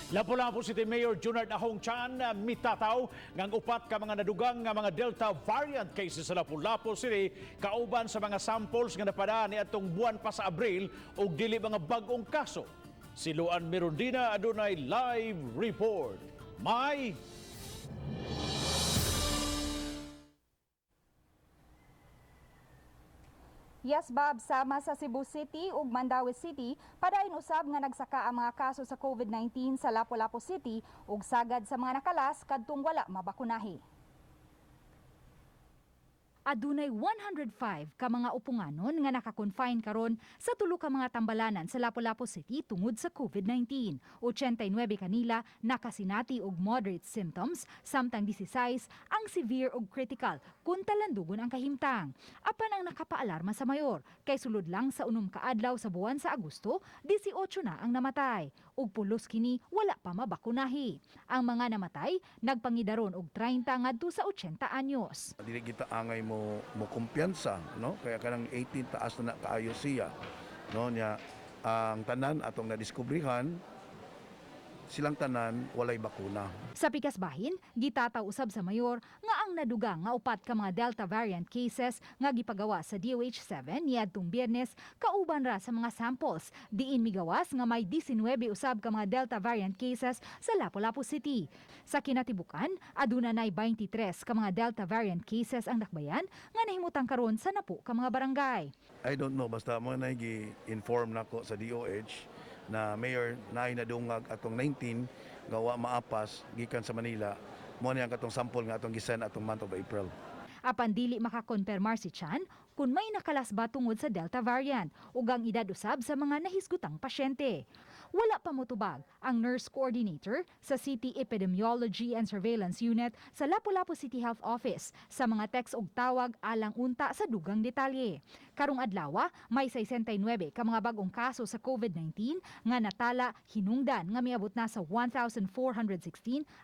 Lapu-Lapu City Mayor Junard Ahong Chan mitataw ngang upat ka mga nadugang nga mga Delta variant cases sa Lapu-Lapu City kauban sa mga samples nga napada ni atong buwan pa sa Abril ug dili mga bag-ong kaso. Si Luan Mirondina adunay live report. May Yes, Bob, sama sa Cebu City ug Mandaue City, padayon usab nga nagsaka ang mga kaso sa COVID-19 sa Lapu-Lapu City ug sagad sa mga nakalas kadtong wala mabakunahi. Adunay 105 ka mga upunganon nga naka-confine karon sa tulo ka mga tambalanan sa Lapu-Lapu City tungod sa COVID-19. 89 kanila nakasinati og moderate symptoms, samtang 16 ang severe ug critical kun talandugon ang kahimtang. Apan ang nakapaalarma sa mayor kay sulod lang sa unom ka adlaw sa buwan sa Agosto, 18 na ang namatay ug pulos kini wala pa mabakunahi. Ang mga namatay nagpangidaron og 30 ngadto sa 80 anyos. Dili kita angay mo kumpiyansa, no, kaya kanang 18 taas na kaayo siya, no, nya ang tanan atong nadiskubrihan silang tanan walay bakuna. Sa pikas bahin, gitataw usab sa mayor nga ang nadugang nga upat ka mga Delta variant cases nga gipagawa sa DOH-7 niadtong Biyernes kauban ra sa mga samples. Diin migawas nga may 19 usab ka mga Delta variant cases sa Lapu-Lapu City. Sa kinatibukan, aduna nay 23 ka mga Delta variant cases ang nakbayan nga nahimutang karon sa napo ka mga barangay. I don't know, basta mo na gi-inform nako sa DOH na mayor na nadungag atong 19 gawa maapas gikan sa Manila mo niya katong sample nga atong gisend atong month of April. Apan dili makakonfirmar si Chan kung may nakalas ba tungod sa Delta variant ug ang edad usab sa mga nahisgutang pasyente. Wala pa motubag ang nurse coordinator sa City Epidemiology and Surveillance Unit sa Lapu-Lapu City Health Office sa mga text og tawag alang unta sa dugang detalye. Karong adlaw, may 69 ka mga bagong kaso sa COVID-19 nga natala hinungdan nga miabot na sa 1,416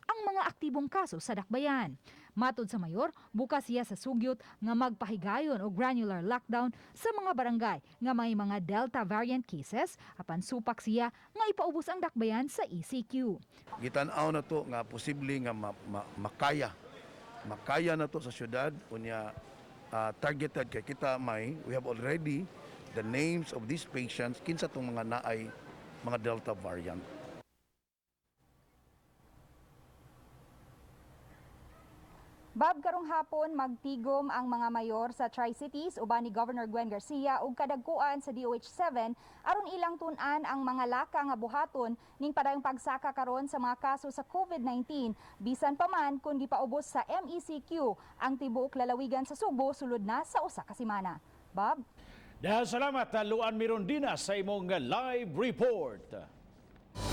ang mga aktibong kaso sa dakbayan. Matod sa mayor, bukas siya sa sugyot nga magpahigayon o granular lockdown sa mga barangay nga may mga Delta variant cases apan supak siya nga ipaubos ang dakbayan sa ECQ. Gitan-aw na to nga posible nga makaya na to sa syudad unya targeted kay kita we have already the names of these patients kinsa tong mga naay mga Delta variant. Bob, karong hapon magtigom ang mga mayor sa Tri-Cities uban ni Governor Gwen Garcia ug kadagkuan sa DOH-7 aron ilang tun-an ang mga laka nga buhaton ning padayong pagsaka karon sa mga kaso sa COVID-19 bisan pa man kun gipaubos sa MECQ ang tibuok lalawigan sa Subo sulod na sa usa ka semana. Bob? dahil salamat Luan Mirondina sa imong live report.